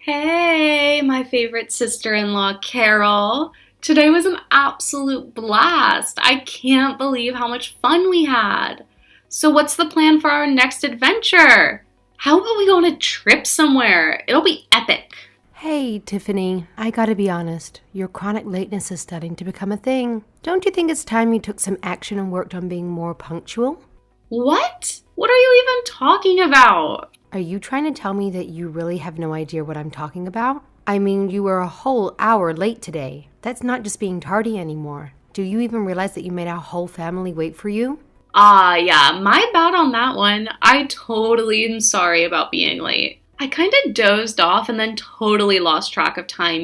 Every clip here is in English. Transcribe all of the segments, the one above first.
Hey, my favorite sister-in-law, Carol. Today was an absolute blast. I can't believe how much fun we had. So what's the plan for our next adventure? How about we go on a trip somewhere? It'll be epic. Hey, Tiffany, I gotta be honest. Your chronic lateness is starting to become a thing. Don't you think it's time you took some action and worked on being more punctual? What? What are you even talking about? Are you trying to tell me that you really have no idea what I'm talking about? I mean, you were a whole hour late today. That's not just being tardy anymore. Do you even realize that you made our whole family wait for you? Yeah, my bad on that one. I totally am sorry about being late. I kind of dozed off and then totally lost track of time.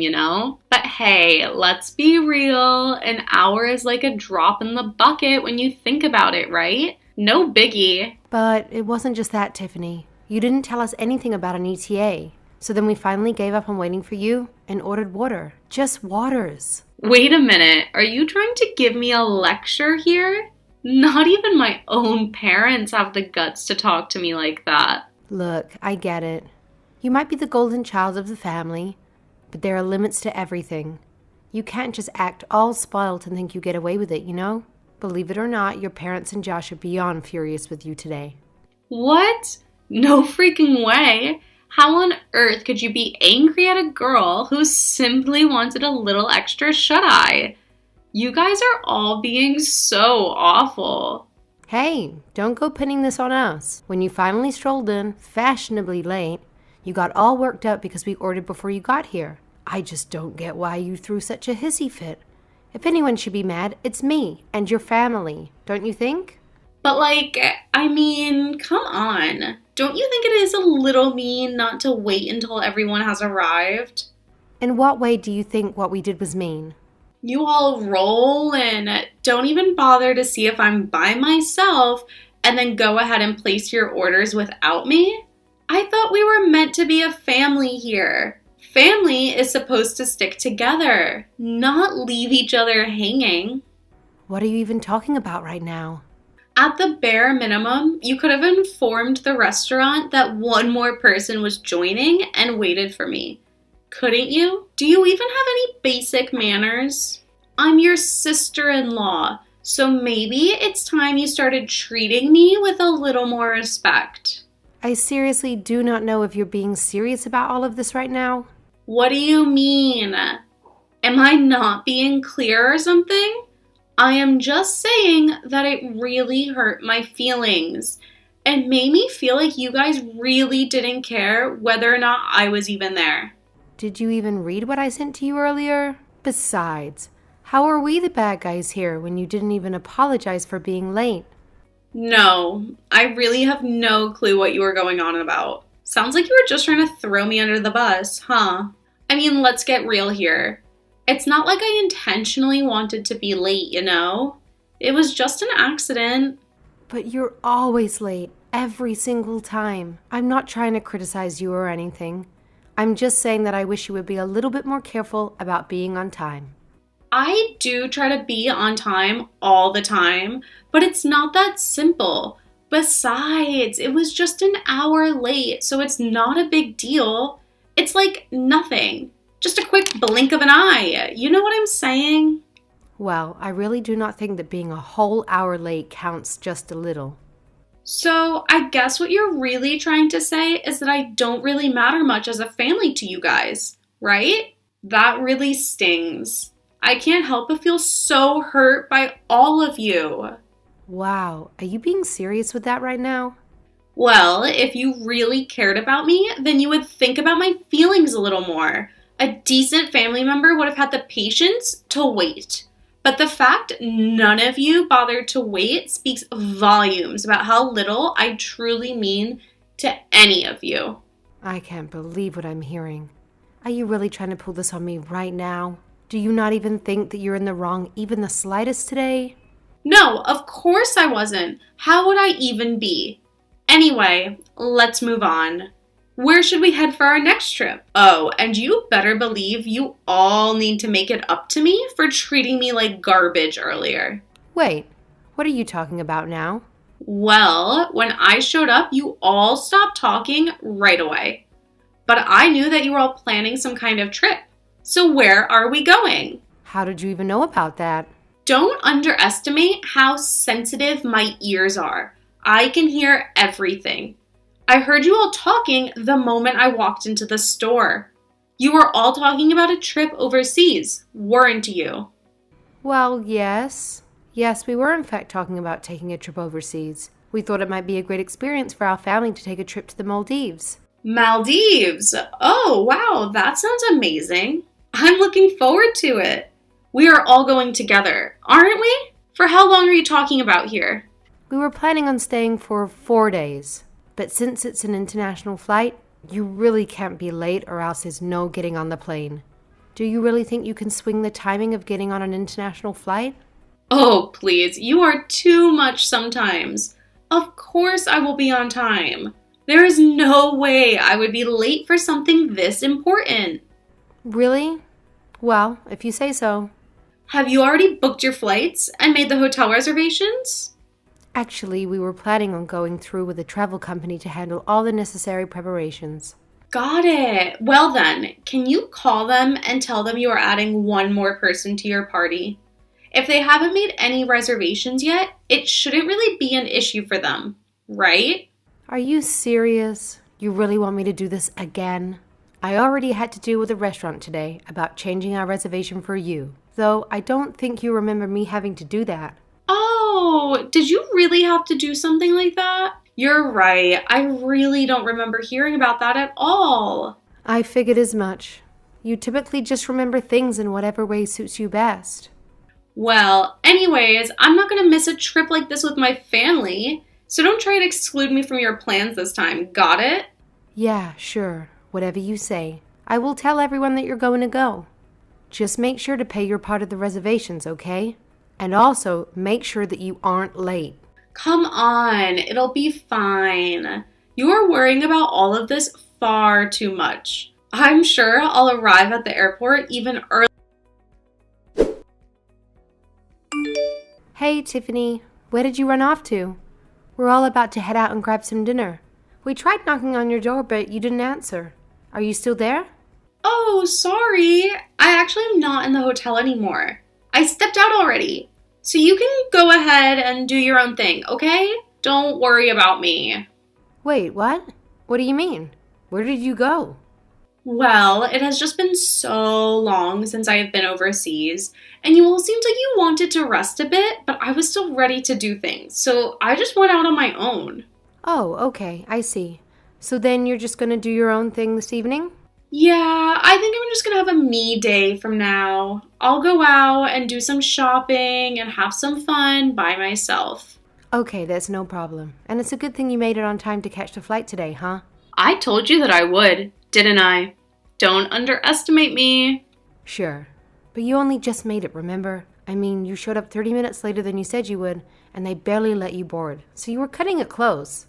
But hey, let's be real. An hour is like a drop in the bucket when you think about it, right? No biggie. But it wasn't just that, Tiffany. You didn't tell us anything about an ETA. So then we finally gave up on waiting for you and ordered water. Just waters. Wait a minute. Are you trying to give me a lecture here? Not even my own parents have the guts to talk to me like that. Look, I get it. You might be the golden child of the family, but there are limits to everything. You can't just act all spoiled and think you get away with it, you know? Believe it or not, your parents and Josh are beyond furious with you today. What? No freaking way. How on earth could you be angry at a girl who simply wanted a little extra shut-eye? You guys are all being so awful. Hey, don't go pinning this on us. When you finally strolled in, fashionably late, you got all worked up because we ordered before you got here. I just don't get why you threw such a hissy fit. If anyone should be mad, it's me and your family, don't you think? But come on. Don't you think it is a little mean not to wait until everyone has arrived? In what way do you think what we did was mean? You all roll and don't even bother to see if I'm by myself and then go ahead and place your orders without me? I thought we were meant to be a family here. Family is supposed to stick together, not leave each other hanging. What are you even talking about right now? At the bare minimum, you could have informed the restaurant that one more person was joining and waited for me. Couldn't you? Do you even have any basic manners? I'm your sister-in-law, so maybe it's time you started treating me with a little more respect. I seriously do not know if you're being serious about all of this right now. What do you mean? Am I not being clear or something? I am just saying that it really hurt my feelings and made me feel like you guys really didn't care whether or not I was even there. Did you even read what I sent to you earlier? Besides, how are we the bad guys here when you didn't even apologize for being late? No, I really have no clue what you were going on about. Sounds like you were just trying to throw me under the bus, huh? Let's get real here. It's not like I intentionally wanted to be late. It was just an accident. But you're always late, every single time. I'm not trying to criticize you or anything. I'm just saying that I wish you would be a little bit more careful about being on time. I do try to be on time all the time, but it's not that simple. Besides, it was just an hour late, so it's not a big deal. It's like nothing. Just a quick blink of an eye. You know what I'm saying? Well, I really do not think that being a whole hour late counts just a little. So I guess what you're really trying to say is that I don't really matter much as a family to you guys, right? That really stings. I can't help but feel so hurt by all of you. Wow, are you being serious with that right now? Well, if you really cared about me, then you would think about my feelings a little more. A decent family member would have had the patience to wait. But the fact none of you bothered to wait speaks volumes about how little I truly mean to any of you. I can't believe what I'm hearing. Are you really trying to pull this on me right now? Do you not even think that you're in the wrong even the slightest today? No, of course I wasn't. How would I even be? Anyway, let's move on. Where should we head for our next trip? Oh, and you better believe you all need to make it up to me for treating me like garbage earlier. Wait, what are you talking about now? Well, when I showed up, you all stopped talking right away. but I knew that you were all planning some kind of trip. So where are we going? How did you even know about that? Don't underestimate how sensitive my ears are. I can hear everything. I heard you all talking the moment I walked into the store. You were all talking about a trip overseas, weren't you? Well, yes. Yes, we were in fact talking about taking a trip overseas. We thought it might be a great experience for our family to take a trip to the Maldives. Maldives. Oh, wow, that sounds amazing. I'm looking forward to it. We are all going together, aren't we? For how long are you talking about here? We were planning on staying for 4 days, but since it's an international flight, you really can't be late or else there's no getting on the plane. Do you really think you can swing the timing of getting on an international flight? Oh, please, you are too much sometimes. Of course I will be on time. There is no way I would be late for something this important. Really? Well, if you say so. Have you already booked your flights and made the hotel reservations? Actually, we were planning on going through with a travel company to handle all the necessary preparations. Got it. Well then, can you call them and tell them you are adding one more person to your party? If they haven't made any reservations yet, it shouldn't really be an issue for them, right? Are you serious? You really want me to do this again? I already had to deal with a restaurant today about changing our reservation for you, though I don't think you remember me having to do that. Oh, did you really have to do something like that? You're right. I really don't remember hearing about that at all. I figured as much. You typically just remember things in whatever way suits you best. Well, anyways, I'm not going to miss a trip like this with my family, so don't try to exclude me from your plans this time. Got it? Yeah, sure. Whatever you say. I will tell everyone that you're going to go. Just make sure to pay your part of the reservations, okay? And also, make sure that you aren't late. Come on, it'll be fine. You are worrying about all of this far too much. I'm sure I'll arrive at the airport even early. Hey, Tiffany. Where did you run off to? We're all about to head out and grab some dinner. We tried knocking on your door, but you didn't answer. Are you still there? Oh, sorry. I actually am not in the hotel anymore. I stepped out already. So you can go ahead and do your own thing, okay? Don't worry about me. Wait, what? What do you mean? Where did you go? Well, it has just been so long since I have been overseas, and you all seemed like you wanted to rest a bit, but I was still ready to do things, so I just went out on my own. Oh, okay, I see. So then you're just gonna do your own thing this evening? Yeah, I think I'm just gonna have a me day from now. I'll go out and do some shopping and have some fun by myself. Okay, that's no problem. And it's a good thing you made it on time to catch the flight today, huh? I told you that I would, didn't I? Don't underestimate me. Sure. But you only just made it, remember? I mean, you showed up 30 minutes later than you said you would, and they barely let you board. So you were cutting it close.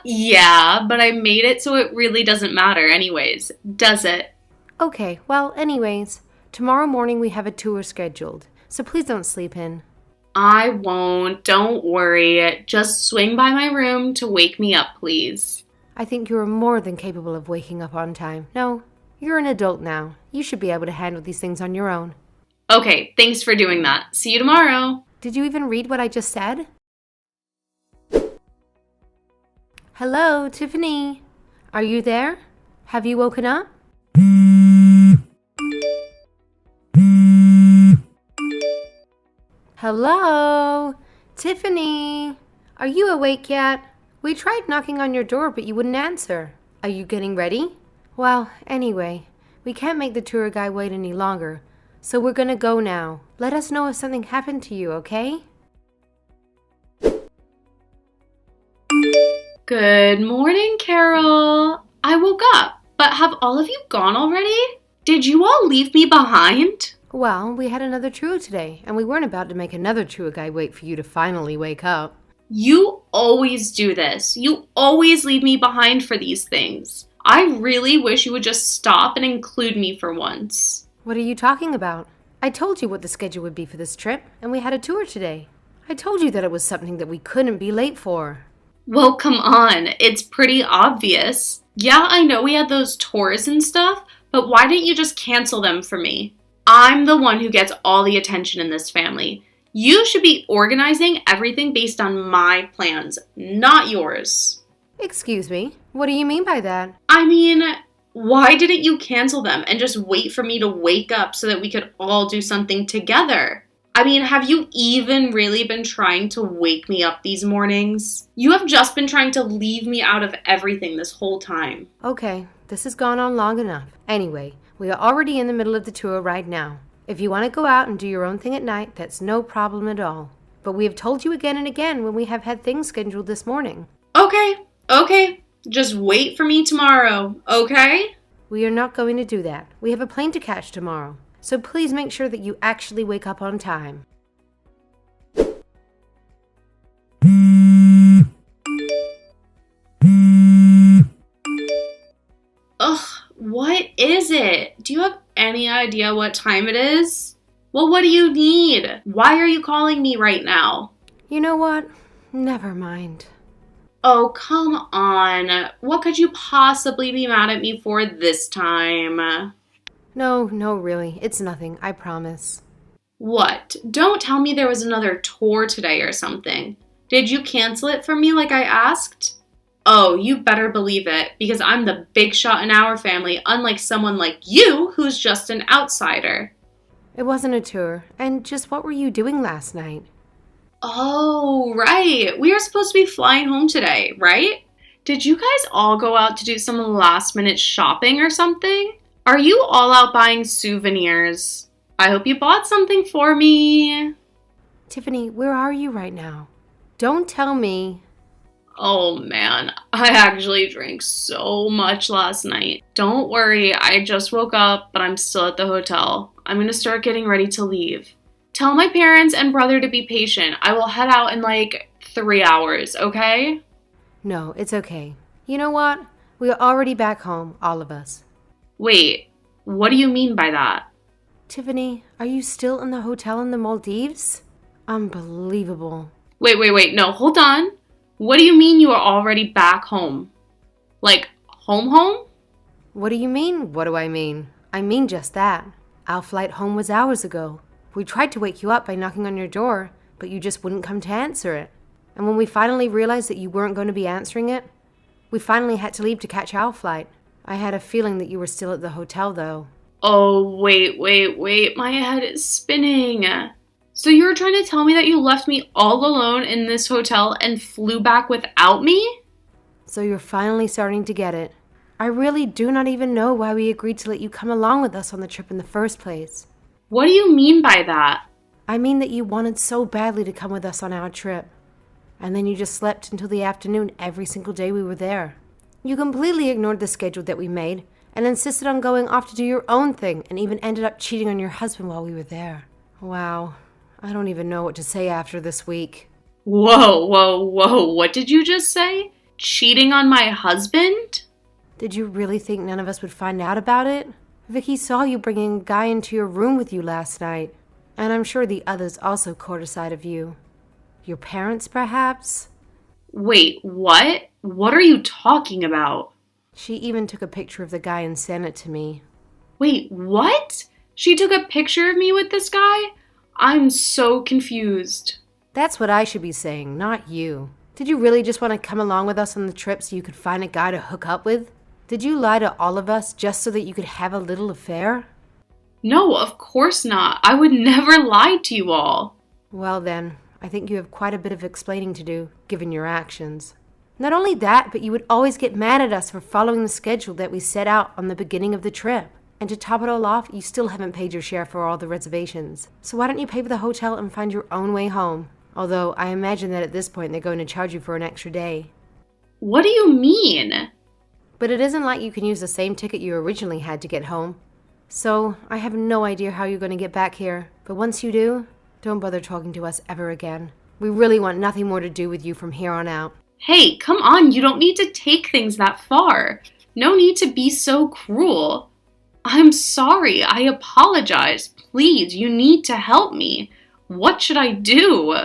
Yeah, but I made it so it really doesn't matter anyways, does it? Okay, well, anyways, tomorrow morning we have a tour scheduled, so please don't sleep in. I won't, don't worry. Just swing by my room to wake me up, please. I think you are more than capable of waking up on time. No, you're an adult now. You should be able to handle these things on your own. Okay, thanks for doing that. See you tomorrow. Did you even read what I just said? Hello, Tiffany. Are you there? Have you woken up? Hello? Tiffany? Are you awake yet? We tried knocking on your door, but you wouldn't answer. Are you getting ready? Well, anyway, we can't make the tour guide wait any longer, so we're gonna go now. Let us know if something happened to you, okay? Good morning, Carol. I woke up, but have all of you gone already? Did you all leave me behind? Well, we had another tour today, and we weren't about to make another tour guide wait for you to finally wake up. You always do this. You always leave me behind for these things. I really wish you would just stop and include me for once. What are you talking about? I told you what the schedule would be for this trip, and we had a tour today. I told you that it was something that we couldn't be late for. Well, come on. It's pretty obvious. Yeah, I know we had those tours and stuff, but why didn't you just cancel them for me? I'm the one who gets all the attention in this family. You should be organizing everything based on my plans, not yours. Excuse me, what do you mean by that? I mean, why didn't you cancel them and just wait for me to wake up so that we could all do something together? I mean, have you even really been trying to wake me up these mornings? You have just been trying to leave me out of everything this whole time. Okay, this has gone on long enough. Anyway, we are already in the middle of the tour right now. If you want to go out and do your own thing at night, that's no problem at all. But we have told you again and again when we have had things scheduled this morning. Okay. Just wait for me tomorrow, okay? We are not going to do that. We have a plane to catch tomorrow. So please make sure that you actually wake up on time. Ugh, what is it? Do you have any idea what time it is? Well, what do you need? Why are you calling me right now? You know what? Never mind. Oh, come on. What could you possibly be mad at me for this time? No, really. It's nothing, I promise. What? Don't tell me there was another tour today or something. Did you cancel it for me like I asked? Oh, you better believe it, because I'm the big shot in our family, unlike someone like you who's just an outsider. It wasn't a tour. And just what were you doing last night? Oh, right. We were supposed to be flying home today, right? Did you guys all go out to do some last minute shopping or something? Are you all out buying souvenirs? I hope you bought something for me. Tiffany, where are you right now? Don't tell me. Oh man, I actually drank so much last night. Don't worry, I just woke up, but I'm still at the hotel. I'm gonna start getting ready to leave. Tell my parents and brother to be patient. I will head out in like 3 hours, okay? No, it's okay. You know what? We are already back home, all of us. Wait, what do you mean by that? Tiffany, are you still in the hotel in the Maldives? Unbelievable. Wait, no, hold on. What do you mean you are already back home? Like, home? What do you mean? What do I mean? I mean just that. Our flight home was hours ago. We tried to wake you up by knocking on your door, but you just wouldn't come to answer it. And when we finally realized that you weren't going to be answering it, we finally had to leave to catch our flight. I had a feeling that you were still at the hotel, though. Oh, wait, my head is spinning. So you're trying to tell me that you left me all alone in this hotel and flew back without me? So you're finally starting to get it. I really do not even know why we agreed to let you come along with us on the trip in the first place. What do you mean by that? I mean that you wanted so badly to come with us on our trip. And then you just slept until the afternoon every single day we were there. You completely ignored the schedule that we made and insisted on going off to do your own thing and even ended up cheating on your husband while we were there. Wow, I don't even know what to say after this week. Whoa, what did you just say? Cheating on my husband? Did you really think none of us would find out about it? Vicky saw you bringing a guy into your room with you last night. And I'm sure the others also caught a sight of you. Your parents, perhaps? Wait, what? What are you talking about? She even took a picture of the guy and sent it to me. Wait, what? She took a picture of me with this guy? I'm so confused. That's what I should be saying, not you. Did you really just want to come along with us on the trip so you could find a guy to hook up with? Did you lie to all of us just so that you could have a little affair? No, of course not. I would never lie to you all. Well then, I think you have quite a bit of explaining to do, given your actions. Not only that, but you would always get mad at us for following the schedule that we set out on the beginning of the trip. And to top it all off, you still haven't paid your share for all the reservations. So why don't you pay for the hotel and find your own way home? Although I imagine that at this point they're going to charge you for an extra day. What do you mean? But it isn't like you can use the same ticket you originally had to get home. So I have no idea how you're going to get back here. But once you do, don't bother talking to us ever again. We really want nothing more to do with you from here on out. Hey, come on, you don't need to take things that far. No need to be so cruel. I'm sorry, I apologize. Please, you need to help me. What should I do?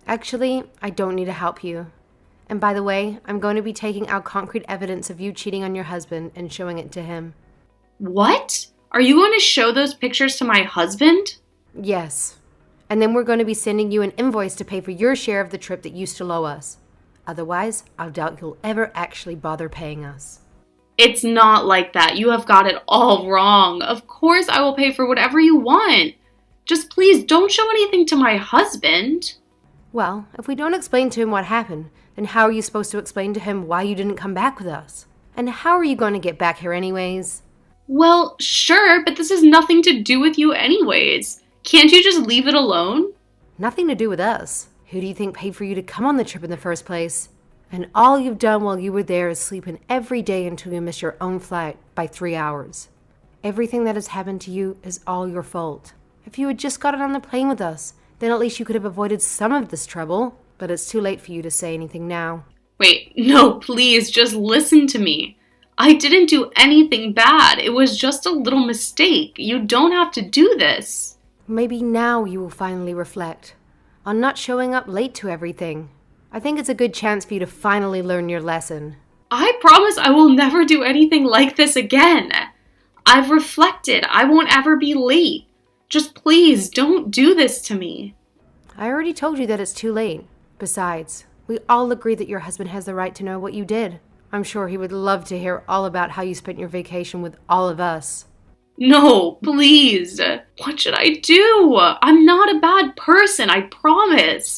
Actually, I don't need to help you. And by the way, I'm going to be taking our concrete evidence of you cheating on your husband and showing it to him. What? Are you going to show those pictures to my husband? Yes. And then we're going to be sending you an invoice to pay for your share of the trip that you still owe us. Otherwise, I doubt you'll ever actually bother paying us. It's not like that. You have got it all wrong. Of course I will pay for whatever you want. Just please don't show anything to my husband. Well, if we don't explain to him what happened, then how are you supposed to explain to him why you didn't come back with us? And how are you going to get back here anyways? Well, sure, but this has nothing to do with you anyways. Can't you just leave it alone? Nothing to do with us. Who do you think paid for you to come on the trip in the first place? And all you've done while you were there is sleep in every day until you miss your own flight by 3 hours. Everything that has happened to you is all your fault. If you had just gotten on the plane with us, then at least you could have avoided some of this trouble. But it's too late for you to say anything now. Wait, no, please, just listen to me. I didn't do anything bad. It was just a little mistake. You don't have to do this. Maybe now you will finally reflect on not showing up late to everything. I think it's a good chance for you to finally learn your lesson. I promise I will never do anything like this again. I've reflected. I won't ever be late. Just please don't do this to me. I already told you that it's too late. Besides, we all agree that your husband has the right to know what you did. I'm sure he would love to hear all about how you spent your vacation with all of us. No, please. What should I do? I'm not a bad person, I promise.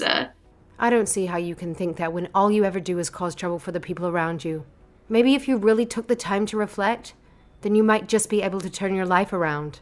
I don't see how you can think that when all you ever do is cause trouble for the people around you. Maybe if you really took the time to reflect, then you might just be able to turn your life around.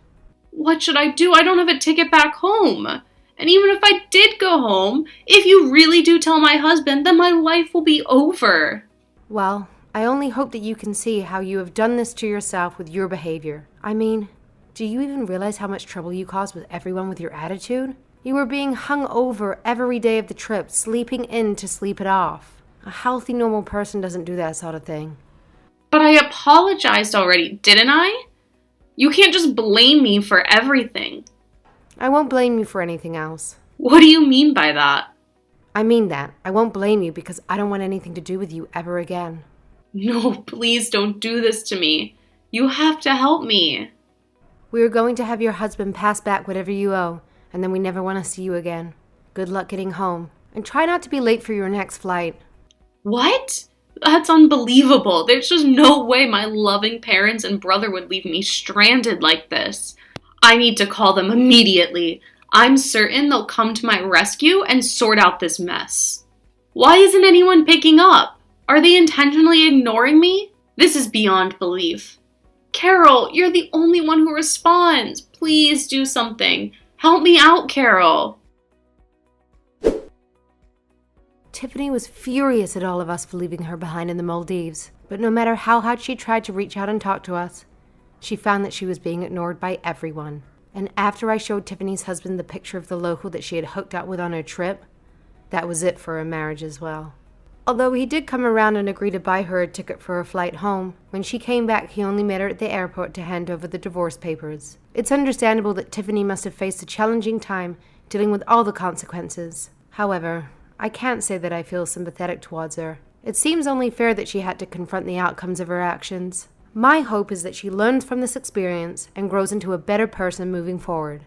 What should I do? I don't have a ticket back home. And even if I did go home, if you really do tell my husband, then my life will be over. Well, I only hope that you can see how you have done this to yourself with your behavior. I mean, do you even realize how much trouble you caused with everyone with your attitude? You were being hung over every day of the trip, sleeping in to sleep it off. A healthy, normal person doesn't do that sort of thing. But I apologized already, didn't I? You can't just blame me for everything. I won't blame you for anything else. What do you mean by that? I mean that. I won't blame you because I don't want anything to do with you ever again. No, please don't do this to me. You have to help me. We are going to have your husband pass back whatever you owe, and then we never want to see you again. Good luck getting home, and try not to be late for your next flight. What? That's unbelievable. There's just no way my loving parents and brother would leave me stranded like this. I need to call them immediately. I'm certain they'll come to my rescue and sort out this mess. Why isn't anyone picking up? Are they intentionally ignoring me? This is beyond belief. Carol, you're the only one who responds. Please do something. Help me out, Carol. Tiffany was furious at all of us for leaving her behind in the Maldives, but no matter how hard she tried to reach out and talk to us, she found that she was being ignored by everyone. And after I showed Tiffany's husband the picture of the local that she had hooked up with on her trip, that was it for her marriage as well. Although he did come around and agree to buy her a ticket for her flight home, when she came back he only met her at the airport to hand over the divorce papers. It's understandable that Tiffany must have faced a challenging time dealing with all the consequences. However, I can't say that I feel sympathetic towards her. It seems only fair that she had to confront the outcomes of her actions. My hope is that she learns from this experience and grows into a better person moving forward.